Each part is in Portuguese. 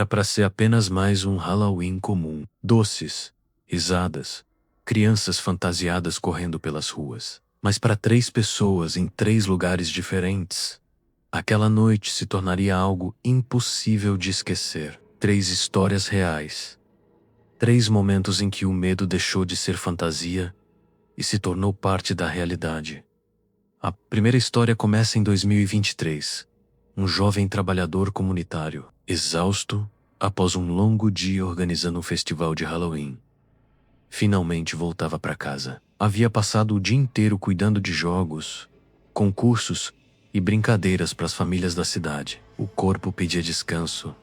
Era para ser apenas mais um Halloween comum. Doces, risadas, crianças fantasiadas correndo pelas ruas. Mas para 3 pessoas em 3 lugares diferentes, aquela noite se tornaria algo impossível de esquecer. 3 histórias reais. 3 momentos em que o medo deixou de ser fantasia e se tornou parte da realidade. A primeira história começa em 2023. Um jovem trabalhador comunitário, exausto após um longo dia organizando um festival de Halloween, finalmente voltava para casa. Havia passado o dia inteiro cuidando de jogos, concursos e brincadeiras para as famílias da cidade. O corpo pedia descanso,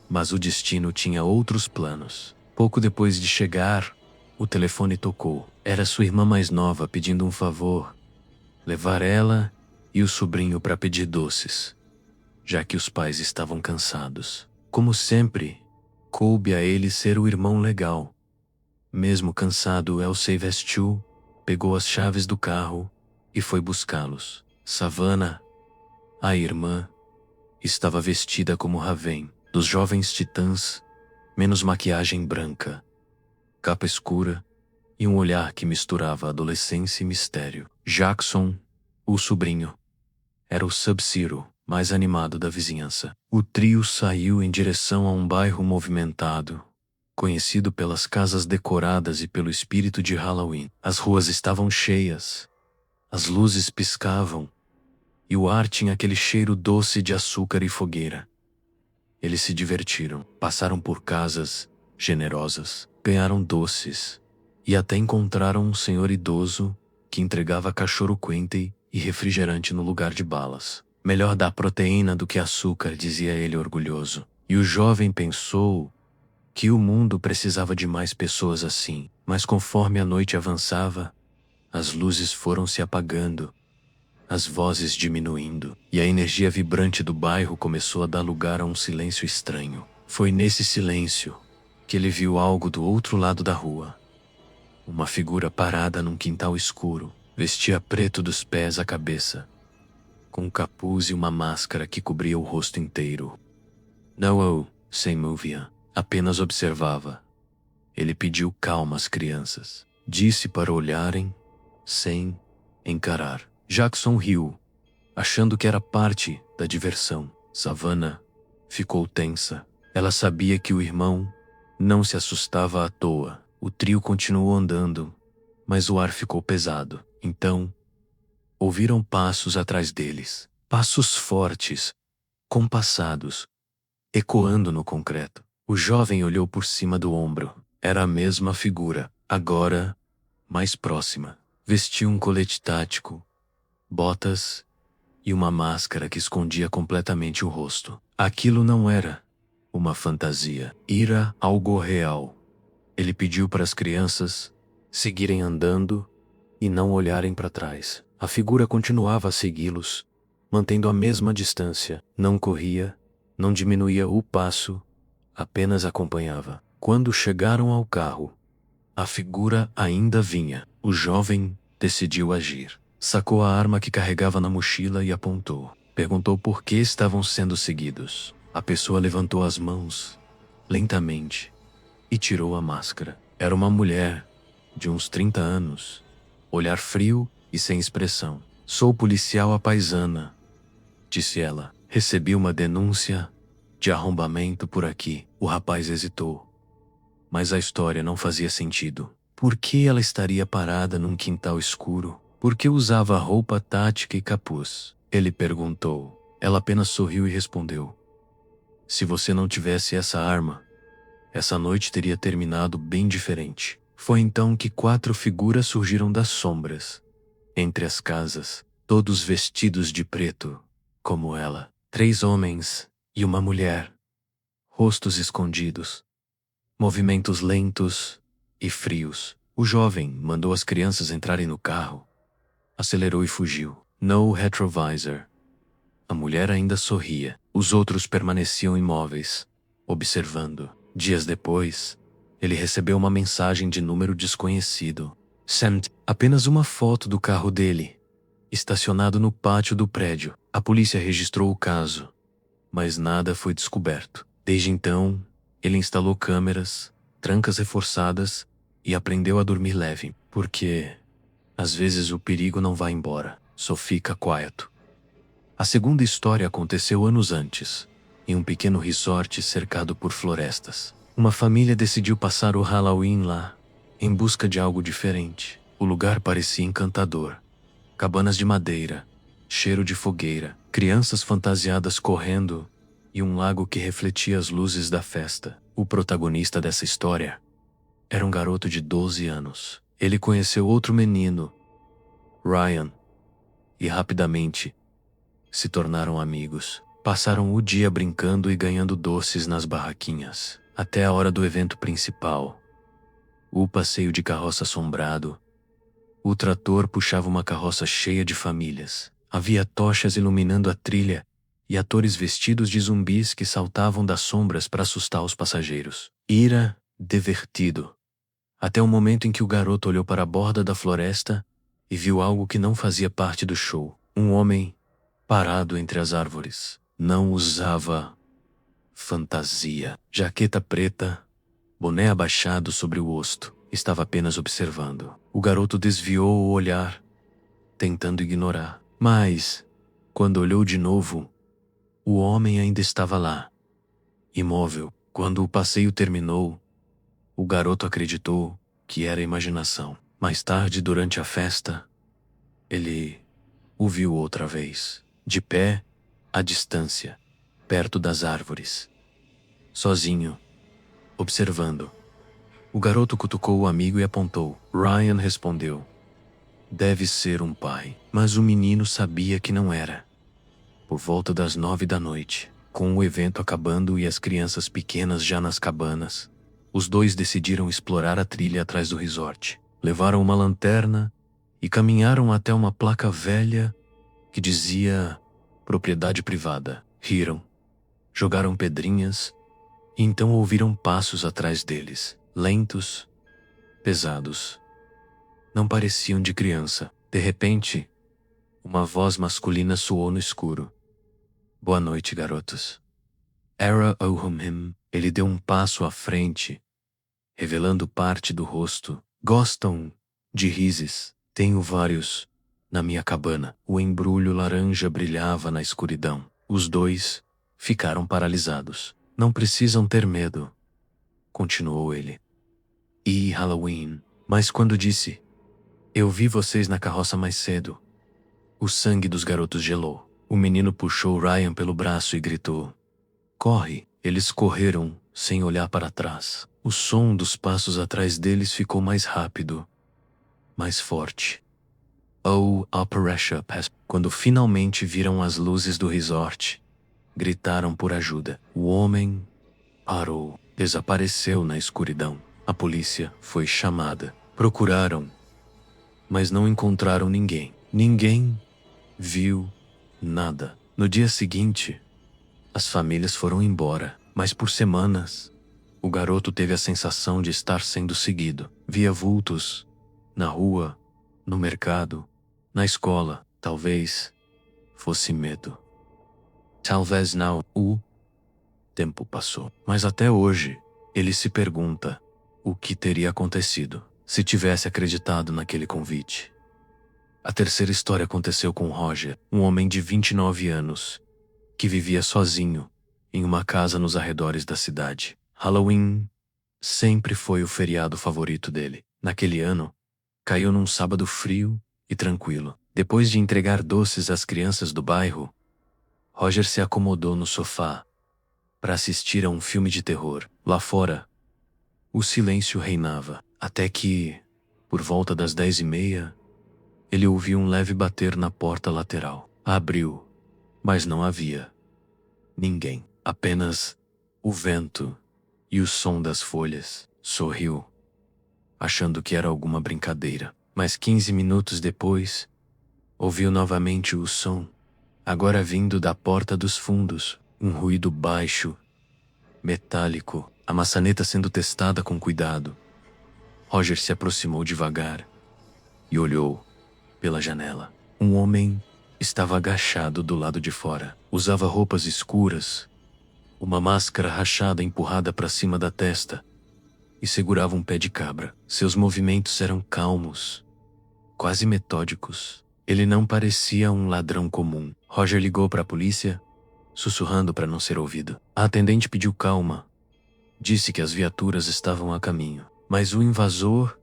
mas o destino tinha outros planos. Pouco depois de chegar, o telefone tocou. Era sua irmã mais nova pedindo um favor: levar ela e o sobrinho para pedir doces, já que os pais estavam cansados. Como sempre, coube a ele ser o irmão legal. Mesmo cansado, Elsie vestiu, pegou as chaves do carro e foi buscá-los. Savannah, a irmã, estava vestida como Raven, dos Jovens Titãs, menos maquiagem branca, capa escura e um olhar que misturava adolescência e mistério. Jackson, o sobrinho, era o Sub-Zero mais animado da vizinhança. O trio saiu em direção a um bairro movimentado, conhecido pelas casas decoradas e pelo espírito de Halloween. As ruas estavam cheias, as luzes piscavam e o ar tinha aquele cheiro doce de açúcar e fogueira. Eles se divertiram, passaram por casas generosas, ganharam doces e até encontraram um senhor idoso que entregava cachorro-quente e refrigerante no lugar de balas. Melhor dar proteína do que açúcar, dizia ele orgulhoso. E o jovem pensou que o mundo precisava de mais pessoas assim. Mas conforme a noite avançava, as luzes foram se apagando, as vozes diminuindo, e a energia vibrante do bairro começou a dar lugar a um silêncio estranho. Foi nesse silêncio que ele viu algo do outro lado da rua. Uma figura parada num quintal escuro, vestia preto dos pés à cabeça, com um capuz e uma máscara que cobria o rosto inteiro. Noah se movia, apenas observava. Ele pediu calma às crianças. Disse para olharem, sem encarar. Jackson riu, achando que era parte da diversão. Savannah ficou tensa. Ela sabia que o irmão não se assustava à toa. O trio continuou andando, mas o ar ficou pesado. Então, ouviram passos atrás deles. Passos fortes, compassados, ecoando no concreto. O jovem olhou por cima do ombro. Era a mesma figura, agora mais próxima. Vestia um colete tático, botas e uma máscara que escondia completamente o rosto. Aquilo não era uma fantasia, era algo real. Ele pediu para as crianças seguirem andando e não olharem para trás. A figura continuava a segui-los, mantendo a mesma distância. Não corria, não diminuía o passo, apenas acompanhava. Quando chegaram ao carro, a figura ainda vinha. O jovem decidiu agir. Sacou a arma que carregava na mochila e apontou. Perguntou por que estavam sendo seguidos. A pessoa levantou as mãos, lentamente, e tirou a máscara. Era uma mulher, de uns 30 anos, olhar frio e sem expressão. Sou policial apaisana, disse ela. Recebi uma denúncia de arrombamento por aqui. O rapaz hesitou, mas a história não fazia sentido. Por que ela estaria parada num quintal escuro? Por que usava roupa tática e capuz? Ele perguntou. Ela apenas sorriu e respondeu: se você não tivesse essa arma, essa noite teria terminado bem diferente. Foi então que 4 figuras surgiram das sombras, entre as casas, todos vestidos de preto, como ela. 3 homens e uma mulher, rostos escondidos, movimentos lentos e frios. O jovem mandou as crianças entrarem no carro, acelerou e fugiu. No retrovisor. A mulher ainda sorria. Os outros permaneciam imóveis, observando. Dias depois, ele recebeu uma mensagem de número desconhecido. Sent apenas uma foto do carro dele, estacionado no pátio do prédio. A polícia registrou o caso, mas nada foi descoberto. Desde então, Ele instalou câmeras, trancas reforçadas e aprendeu a dormir leve, porque às vezes o perigo não vai embora, só fica quieto. A segunda história aconteceu anos antes, em um pequeno resort cercado por florestas. Uma família decidiu passar o Halloween lá, em busca de algo diferente. O lugar parecia encantador. Cabanas de madeira, cheiro de fogueira, crianças fantasiadas correndo e um lago que refletia as luzes da festa. O protagonista dessa história era um garoto de 12 anos. Ele conheceu outro menino, Ryan, e rapidamente se tornaram amigos. Passaram o dia brincando e ganhando doces nas barraquinhas, até a hora do evento principal. O passeio de carroça assombrado. O trator puxava uma carroça cheia de famílias. Havia tochas iluminando a trilha e atores vestidos de zumbis que saltavam das sombras para assustar os passageiros. Ira, divertido. Até o momento em que o garoto olhou para a borda da floresta e viu algo que não fazia parte do show. Um homem parado entre as árvores. Não usava fantasia. Jaqueta preta, boné abaixado sobre o rosto. Estava apenas observando. O garoto desviou o olhar, tentando ignorar. Mas, quando olhou de novo, o homem ainda estava lá, imóvel. Quando o passeio terminou, o garoto acreditou que era imaginação. Mais tarde, durante a festa, ele o viu outra vez, de pé, à distância, perto das árvores, sozinho, observando. O garoto cutucou o amigo e apontou. Ryan respondeu: "Deve ser um pai." Mas o menino sabia que não era. Por volta das 9 da noite, com o evento acabando e as crianças pequenas já nas cabanas, os dois decidiram explorar a trilha atrás do resort. Levaram uma lanterna e caminharam até uma placa velha que dizia propriedade privada. Riram, jogaram pedrinhas e então ouviram passos atrás deles, lentos, pesados. Não pareciam de criança. De repente, uma voz masculina soou no escuro. "Boa noite, garotos." Era Ohumhim. Ele deu um passo à frente, revelando parte do rosto. "Gostam de rises? Tenho vários na minha cabana." O embrulho laranja brilhava na escuridão. Os dois ficaram paralisados. "Não precisam ter medo", continuou ele. "E Halloween." Mas quando disse: "Eu vi vocês na carroça mais cedo", o sangue dos garotos gelou. O menino puxou Ryan pelo braço e gritou: "Corre!" Eles correram, sem olhar para trás. O som dos passos atrás deles ficou mais rápido, mais forte. Oh, Operation Pass. Quando finalmente viram as luzes do resort, gritaram por ajuda. O homem parou, desapareceu na escuridão. A polícia foi chamada. Procuraram, mas não encontraram ninguém. Ninguém viu nada. No dia seguinte, as famílias foram embora, mas por semanas, o garoto teve a sensação de estar sendo seguido. Via vultos na rua, no mercado, na escola. Talvez fosse medo. Talvez não. O tempo passou, mas até hoje ele se pergunta o que teria acontecido se tivesse acreditado naquele convite. A terceira história aconteceu com Roger, um homem de 29 anos, que vivia sozinho em uma casa nos arredores da cidade. Halloween sempre foi o feriado favorito dele. Naquele ano, caiu num sábado frio e tranquilo. Depois de entregar doces às crianças do bairro, Roger se acomodou no sofá para assistir a um filme de terror. Lá fora, o silêncio reinava, até que, por volta das 10h30, ele ouviu um leve bater na porta lateral. Abriu, mas não havia ninguém. Apenas o vento e o som das folhas. Sorriu, achando que era alguma brincadeira. Mas 15 minutos depois, ouviu novamente o som, agora vindo da porta dos fundos. Um ruído baixo, metálico, a maçaneta sendo testada com cuidado. Roger se aproximou devagar e olhou pela janela. Um homem estava agachado do lado de fora. Usava roupas escuras uma máscara rachada empurrada para cima da testa e segurava um pé de cabra. Seus movimentos eram calmos, quase metódicos. Ele não parecia um ladrão comum. Roger ligou para a polícia, sussurrando para não ser ouvido. A atendente pediu calma. Disse que as viaturas estavam a caminho. Mas o invasor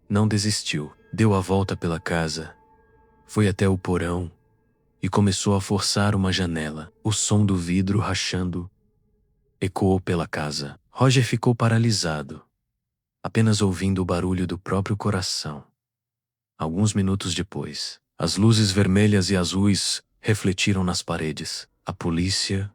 não desistiu. Deu a volta pela casa, foi até o porão e começou a forçar uma janela. O som do vidro rachando ecoou pela casa. Roger ficou paralisado, apenas ouvindo o barulho do próprio coração. Alguns minutos depois, as luzes vermelhas e azuis refletiram nas paredes. A polícia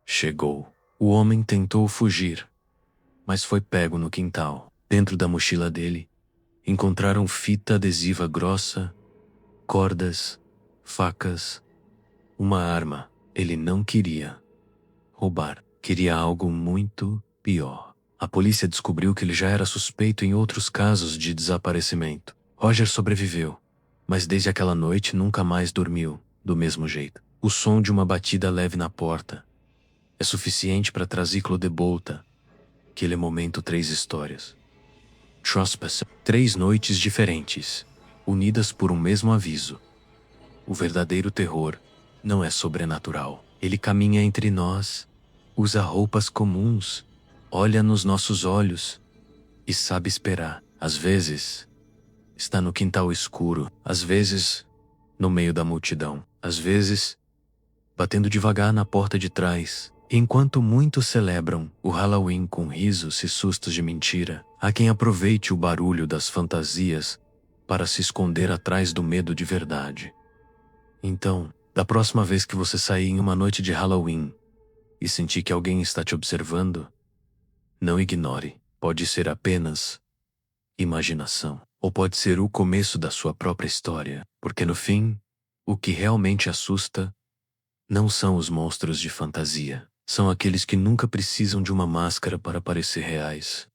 chegou. O homem tentou fugir, mas foi pego no quintal. Dentro da mochila dele, encontraram fita adesiva grossa, cordas, facas, uma arma. Ele não queria roubar, queria algo muito pior. A polícia descobriu que ele já era suspeito em outros casos de desaparecimento. Roger sobreviveu, mas desde aquela noite nunca mais dormiu do mesmo jeito. O som de uma batida leve na porta é suficiente para trazer Claude Bolta. Aquele momento, 3 histórias. Trespass. 3 noites diferentes, unidas por um mesmo aviso. O verdadeiro terror não é sobrenatural. Ele caminha entre nós, usa roupas comuns, olha nos nossos olhos e sabe esperar. Às vezes, está no quintal escuro, às vezes, no meio da multidão, às vezes, batendo devagar na porta de trás. Enquanto muitos celebram o Halloween com risos e sustos de mentira, há quem aproveite o barulho das fantasias para se esconder atrás do medo de verdade. Então, da próxima vez que você sair em uma noite de Halloween e sentir que alguém está te observando, não ignore. Pode ser apenas imaginação, ou pode ser o começo da sua própria história, porque no fim, o que realmente assusta não são os monstros de fantasia. São aqueles que nunca precisam de uma máscara para parecer reais.